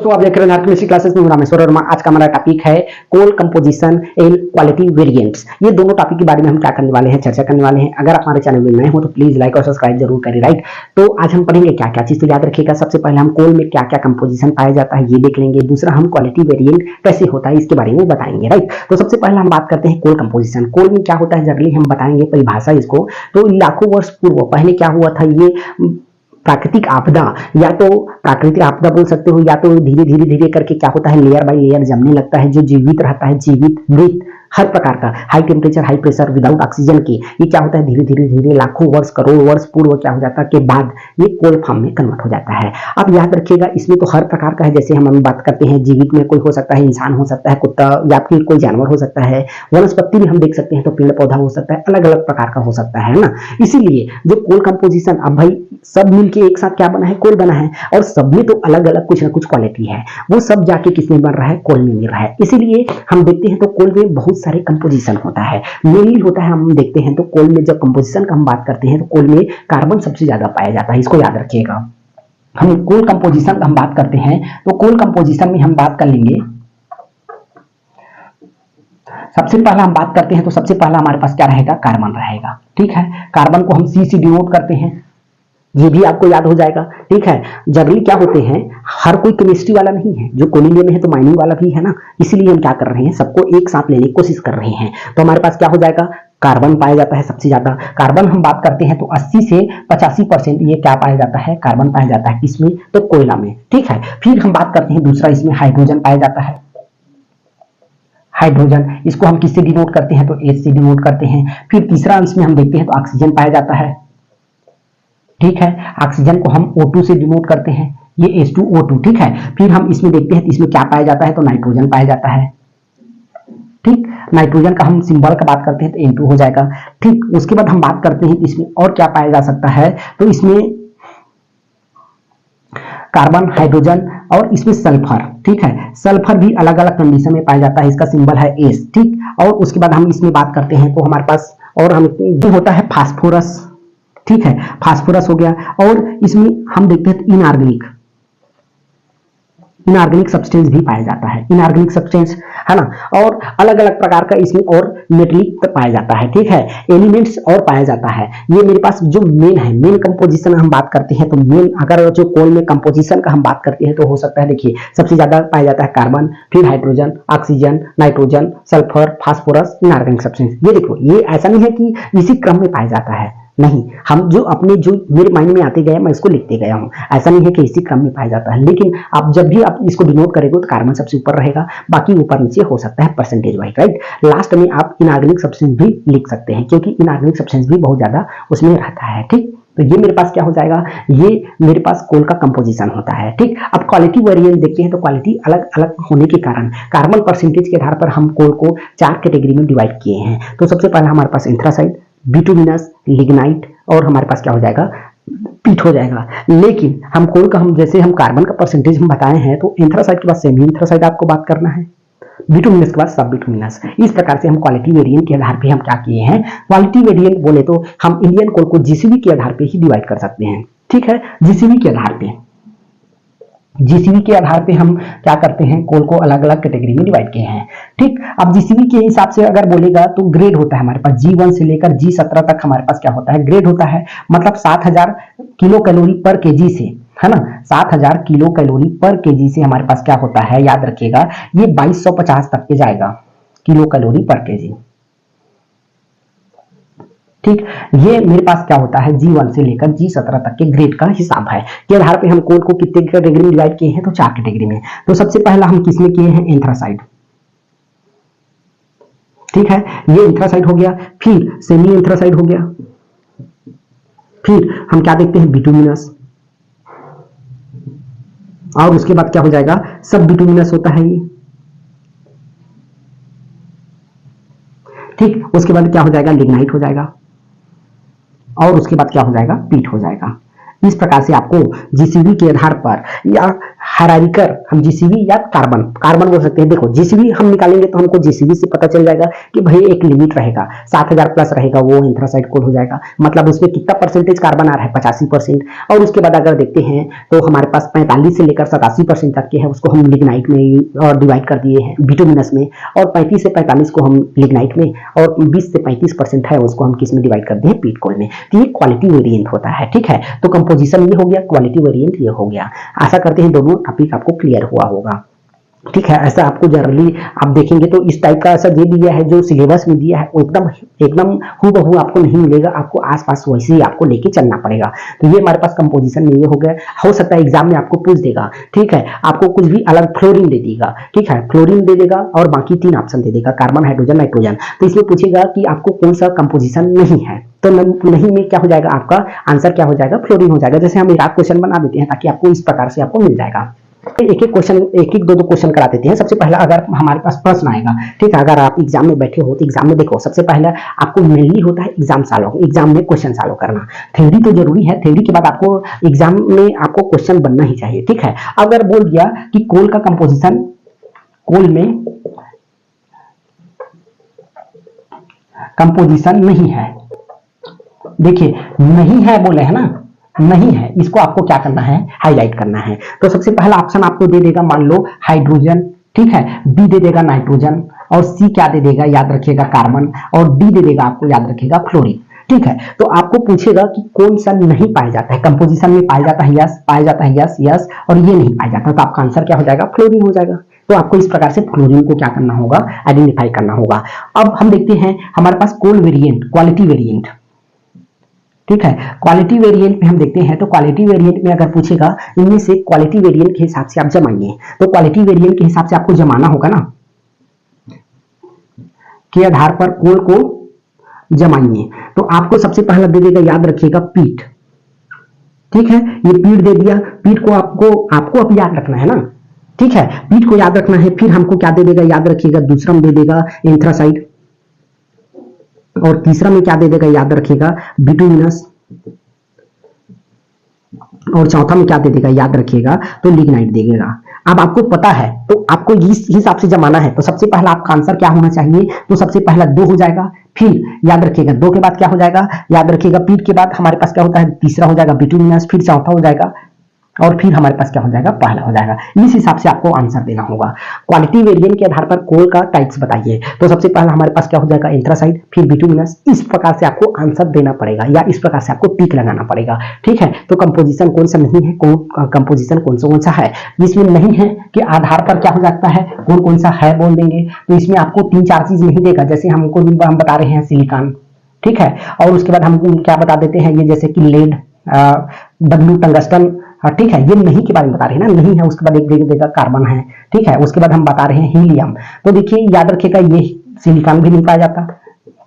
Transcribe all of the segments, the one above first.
दोस्तों, आप देख रहे हैं केमिस्ट्री क्लासेस में रामेश्वर वर्मा। आज का हमारा टॉपिक है कोल कंपोजिशन एंड क्वालिटी वेरिएंट्स। ये दोनों टॉपिक के बारे में हम क्या करने वाले हैं, चर्चा करने वाले हैं। अगर आप हमारे चैनल में नए हो तो प्लीज लाइक और सब्सक्राइब जरूर करें, राइट। तो आज हम पढ़ेंगे क्या क्या चीज, तो याद रखिएगा। सबसे पहले हम कोल में क्या क्या कंपोजिशन पाया जाता है ये देख लेंगे। दूसरा, हम क्वालिटी वेरिएंट कैसे होता है इसके बारे में बताएंगे, राइट। तो सबसे पहले हम बात करते हैं कोल कंपोजिशन। कोल में क्या होता है जनरली हम बताएंगे परिभाषा इसको। तो लाखों वर्ष पूर्व पहले क्या हुआ था, ये प्राकृतिक आपदा, या तो प्राकृतिक आपदा बोल सकते हो, या तो धीरे धीरे धीरे करके क्या होता है, लेयर बाय लेयर जमने लगता है। जो जीवित रहता है, जीवित मृत हर प्रकार का, high temperature high pressure without oxygen के, ये क्या होता है धीरे धीरे धीरे लाखों वर्ष करोड़ वर्ष पूर्व क्या हो जाता है के बाद ये कोल फॉर्म में कन्वर्ट हो जाता है। अब याद रखिएगा, इसमें तो हर प्रकार का है। जैसे हम बात करते हैं जीवित में, कोई हो सकता है इंसान हो सकता है, कुत्ता या फिर कोई जानवर हो सकता है, वनस्पति भी हम देख सकते हैं तो पेड़ पौधा हो सकता है, अलग अलग प्रकार का हो सकता है ना। इसीलिए जो कोल कंपोजिशन, अब भाई सब मिलके एक साथ क्या बना है, कोल बना है, और सब में तो अलग अलग कुछ ना कुछ क्वालिटी है, वो सब जाके किसमें बन रहा है, कोल में मिल रहा है। इसीलिए हम देखते हैं तो कोल में बहुत सारे कंपोजिशन होता है, मेनली होता है। हम देखते हैं तो कोल में जब कंपोजिशन का हम बात करते हैं तो कोल में कार्बन सबसे ज्यादा पाया जाता है, इसको याद रखिएगा। हम कोल कंपोजिशन का हम बात करते हैं तो कोल कंपोजिशन में हम बात कर लेंगे। सबसे पहला हम बात करते हैं तो सबसे पहला हमारे पास क्या रहेगा, कार्बन रहेगा, ठीक है। कार्बन को हम सी से डिनोट करते हैं, ये भी आपको याद हो जाएगा, ठीक है। जनरली क्या होते हैं, हर कोई केमिस्ट्री वाला नहीं है, जो कोलिलिया में है तो माइनिंग वाला भी है ना। इसीलिए हम क्या कर रहे हैं, सबको एक साथ लेने की कोशिश कर रहे हैं। तो हमारे पास क्या हो जाएगा, कार्बन पाया जाता है सबसे ज्यादा। कार्बन हम बात करते हैं तो 80 से 85% ये क्या पाया जाता है, कार्बन पाया जाता है। किसमें, तो कोयला में, ठीक है। फिर हम बात करते हैं दूसरा, इसमें हाइड्रोजन पाया जाता है। हाइड्रोजन, इसको हम किससे डिनोट करते हैं तो H से डिनोट करते हैं। फिर तीसरा इसमें हम देखते हैं तो ऑक्सीजन पाया जाता है, ठीक है। ऑक्सीजन को हम O2 से डिनोट करते हैं, ये H2O2, ठीक है। फिर हम इसमें देखते हैं तो इसमें क्या पाया जाता है तो नाइट्रोजन पाया जाता है, ठीक। नाइट्रोजन का हम सिंबल का बात करते हैं तो N2 हो जाएगा, ठीक। उसके बाद हम बात करते हैं तो इसमें और क्या पाया जा सकता है, तो इसमें कार्बन, हाइड्रोजन और इसमें सल्फर, ठीक है। सल्फर भी अलग अलग कंडीशन में पाया जाता है, इसका सिंबल है S, ठीक। और उसके बाद हम इसमें बात करते हैं तो हमारे पास और हम जो होता है फास्फोरस, ठीक है। फास्फोरस हो गया। और इसमें हम देखते हैं इनऑर्गेनिक सब्सटेंस भी पाया जाता है, इनऑर्गेनिक सब्सटेंस है ना। और अलग अलग प्रकार का इसमें और मेटलिक पाया जाता है, ठीक है। एलिमेंट्स और पाया जाता है। ये मेरे पास जो मेन है, मेन कंपोजिशन हम बात करते हैं तो मेन, अगर जो कोल में कंपोजिशन का हम बात करते हैं तो हो सकता है, देखिए सबसे ज्यादा पाया जाता है कार्बन, फिर hydrogen, oxygen, nitrogen, sulphur, phosphorus, inorganic substance. ये देखो, ये ऐसा नहीं है कि इसी क्रम में पाया जाता है, नहीं। हम जो अपने जो मेरे माइंड में आते गए मैं इसको लिखते गया हूं, ऐसा नहीं है कि इसी क्रम में पाया जाता है। लेकिन आप जब भी आप इसको डिनोट करेंगे तो कार्बन सबसे ऊपर रहेगा, बाकी ऊपर नीचे हो सकता है परसेंटेज वाइज, राइट। लास्ट में आप इनऑर्गेनिक सब्सटेंस भी लिख सकते हैं, क्योंकि इनऑर्गेनिक सब्सटेंस भी बहुत ज्यादा उसमें रहता है, ठीक। तो ये मेरे पास क्या हो जाएगा, ये मेरे पास कोल का कंपोजिशन होता है, ठीक। अब क्वालिटी वेरिएंट देखते हैं तो क्वालिटी अलग अलग होने के कारण कार्बन परसेंटेज के आधार पर हम कोल को 4 कैटेगरी में डिवाइड किए हैं। तो सबसे पहला हमारे पास एंथ्रासाइड, बिटुमिनस, लिग्नाइट और हमारे पास क्या हो जाएगा, पीट हो जाएगा। लेकिन हम कोल का, हम जैसे हम कार्बन का परसेंटेज हम बताए हैं तो एंथ्रासाइड के बाद सेमी एंथ्रासाइड आपको बात करना है, बिटुमिनस के बाद सब बिटुमिनस। इस प्रकार से हम क्वालिटी वेरिएंट के आधार पे हम क्या किए हैं, क्वालिटी वेरिएंट बोले तो हम इंडियन कोल को जीसीबी के आधार पे ही डिवाइड कर सकते हैं, ठीक है। जीसीबी के आधार पे, जीसीबी के आधार पे हम क्या करते हैं, कोल को अलग अलग कैटेगरी में डिवाइड किए हैं, ठीक। अब जीसीबी के हिसाब से अगर बोलेगा तो ग्रेड होता है हमारे पास, G1 से लेकर G17 तक हमारे पास क्या होता है, ग्रेड होता है। मतलब 7000 किलो कैलोरी पर केजी से, है ना, 7000 किलो कैलोरी पर केजी से हमारे पास क्या होता है, याद रखिएगा, ये 2250 तक के जाएगा किलो कैलोरी पर केजी, ठीक। ये मेरे पास क्या होता है, G1 से लेकर G17 तक के ग्रेड का हिसाब है, के आधार पे हम कोल को कितने कैटेगरी में डिवाइड किए हैं तो 4 कैटेगरी में। तो सबसे पहला हम किसमें किए हैं, एंथ्रासाइड, ठीक है। ये एंथ्रासाइड हो गया। फिर सेमी एंथ्रासाइड हो गया। फिर हम क्या देखते हैं, बिटुमिनस, और उसके बाद क्या हो जाएगा, सब बिटुमिनस होता है ये, ठीक। उसके बाद क्या हो जाएगा, लिग्नाइट हो जाएगा, और उसके बाद क्या हो जाएगा, पीट हो जाएगा। इस प्रकार से आपको जीसीबी के आधार पर या हायरार्किकल हम जीसीबी या कार्बन कार्बन बोल सकते हैं। देखो जीसीबी हम निकालेंगे तो हमको जीसीबी से पता चल जाएगा कि भाई एक लिमिट रहेगा 7000 प्लस रहेगा, वो एंथ्रासाइड कोल हो जाएगा, मतलब उसमें कितना परसेंटेज कार्बन आ रहा है 85%। और उसके बाद अगर देखते हैं तो हमारे पास 45 से लेकर 87% तक के है, उसको हम लिग्नाइट में और डिवाइड कर दिए हैं बिटुमिनस में, और 35 से 45 को हम लिग्नाइट में, और 20 से 35% है उसको हम किस में डिवाइड कर दिए, पीट कोल में। तो ये क्वालिटी वेरिएंट होता है, ठीक है। तो कंपोजिशन ये हो गया, क्वालिटी वेरिएंट ये हो गया। आशा करते हैं दोनों टॉपिक आपको क्लियर हुआ होगा, ठीक है। ऐसा आपको जनरली आप देखेंगे तो इस टाइप का ऐसा दे दिया है जो सिलेबस में दिया है वो एकदम हूबहू आपको नहीं मिलेगा, आपको आसपास वैसे ही आपको लेके चलना पड़ेगा। तो ये हमारे पास कंपोजिशन में ये हो गया। हो सकता है एग्जाम में आपको पूछ देगा, ठीक है, आपको कुछ भी अलग फ्लोरीन दे देगा, ठीक है, फ्लोरीन दे देगा और बाकी 3 ऑप्शन दे देगा, कार्बन, हाइड्रोजन, नाइट्रोजन। तो इसमें पूछेगा कि आपको कौन सा कंपोजिशन नहीं है, तो नहीं में क्या हो जाएगा, आपका आंसर क्या हो जाएगा, फ्लोरीन हो जाएगा। जैसे हम एक क्वेश्चन बना देते हैं ताकि आपको इस प्रकार से आपको मिल जाएगा। एक एक क्वेश्चन, एक एक दो क्वेश्चन करा देते हैं। सबसे पहला अगर हमारे पास प्रश्न आएगा, ठीक है, अगर आप एग्जाम में बैठे हो तो एग्जाम में देखो सबसे पहले आपको मेनली होता है एग्जाम में क्वेश्चन सॉल्व करना। थ्योरी तो जरूरी है, थ्योरी के बाद आपको एग्जाम में आपको क्वेश्चन बनना ही चाहिए, ठीक है। अगर बोल दिया कि कोल का कंपोजिशन, कोल में कंपोजिशन नहीं है, देखिए नहीं है बोले है ना, नहीं है, इसको आपको क्या करना है, हाईलाइट करना है। तो सबसे पहला ऑप्शन आपको दे देगा मान लो हाइड्रोजन, ठीक है, बी दे देगा नाइट्रोजन, और सी क्या दे देगा, याद रखिएगा कार्बन, और डी दे देगा आपको याद रखिएगा फ्लोरीन, ठीक है। तो आपको पूछेगा कि कौन सा नहीं पाया जाता है कंपोजिशन में, पाया जाता है यस, पाया जाता है यस यस, और ये नहीं पाया जाता, तो आपका आंसर क्या हो जाएगा, फ्लोरीन हो जाएगा। तो आपको इस प्रकार से फ्लोरीन को क्या करना होगा, आइडेंटिफाई करना होगा। अब हम देखते हैं हमारे पास कोल वेरिएंट, क्वालिटी वेरिएंट, ठीक है। क्वालिटी वेरिएंट में हम देखते हैं तो क्वालिटी वेरिएंट में अगर पूछेगा इनमें से क्वालिटी वेरिएंट के हिसाब से आप जमाइए, तो क्वालिटी वेरिएंट के हिसाब से आपको जमाना होगा ना, के आधार पर कोल को जमाइए। तो आपको सबसे पहला दे देगा याद रखिएगा पीट, ठीक है, ये पीट दे दिया। पीट को आपको अब याद रखना है ना, ठीक है, पीट को याद रखना है। फिर हमको क्या दे देगा याद रखिएगा, दूसरा में दे देगा एंथ्रासाइड, और तीसरा में क्या दे देगा याद रखिएगा बिटुमिनस, और चौथा में क्या दे देगा याद रखिएगा तो लिग्नाइट दे देगा। अब आपको पता है तो आपको इस हिसाब से जमाना है। तो सबसे पहला आपका आंसर क्या होना चाहिए, तो सबसे पहला 2 हो जाएगा, फिर याद रखिएगा 2 के बाद क्या हो जाएगा, याद रखिएगा पीट के बाद हमारे पास क्या होता है, तीसरा हो जाएगा बिटुमिनस, फिर चौथा हो जाएगा, और फिर हमारे पास क्या हो जाएगा, पहला हो जाएगा। इस हिसाब से आपको आंसर देना होगा। क्वालिटी वेरिएंट के आधार पर कोल का टाइप्स बताइए, तो सबसे पहला हमारे पास क्या हो जाएगा, एंथ्रासाइड, फिर बिटुमिनस। इस प्रकार से आपको आंसर देना पड़ेगा, या इस प्रकार से आपको टिक लगाना पड़ेगा, ठीक है। तो कंपोजिशन कौन सा नहीं है, कंपोजिशन कौन सा है, जिसमें नहीं है कि आधार पर क्या हो जाता है, कौन सा है बोल देंगे। तो इसमें आपको 3-4 चीज नहीं देगा, जैसे हम बता रहे हैं सिलिकॉन, ठीक है, और उसके बाद हम क्या बता देते हैं, ये जैसे कि लेड, डब्ल्यू टंगस्टन, ठीक है, ये नहीं के बारे में बता रहे हैं ना, नहीं है। उसके बाद एक देगा कार्बन है, ठीक है। उसके बाद हम बता रहे हैं हीलियम, तो देखिए याद रखिएगा ये सिलिकॉन भी नहीं पाया जाता,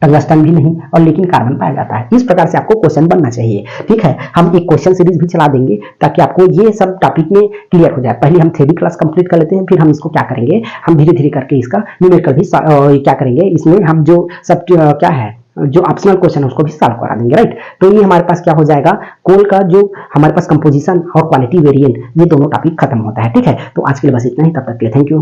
टंगस्टन भी नहीं, और लेकिन कार्बन पाया जाता है। इस प्रकार से आपको क्वेश्चन बनना चाहिए, ठीक है। हम एक क्वेश्चन सीरीज भी चला देंगे ताकि आपको ये सब टॉपिक में क्लियर हो जाए। पहले हम थ्योरी क्लास कंप्लीट कर लेते हैं, फिर हम इसको क्या करेंगे, हम धीरे धीरे करके इसका न्यूमेरिकल भी क्या करेंगे, इसमें हम जो सब क्या है, जो ऑप्शनल क्वेश्चन है उसको भी सॉल्व करा देंगे, राइट। तो ये हमारे पास क्या हो जाएगा, कोल का जो हमारे पास कंपोजिशन और क्वालिटी वेरिएंट, ये दोनों टॉपिक खत्म होता है, ठीक है। तो आज के लिए बस इतना ही, तब तक के लिए थैंक यू।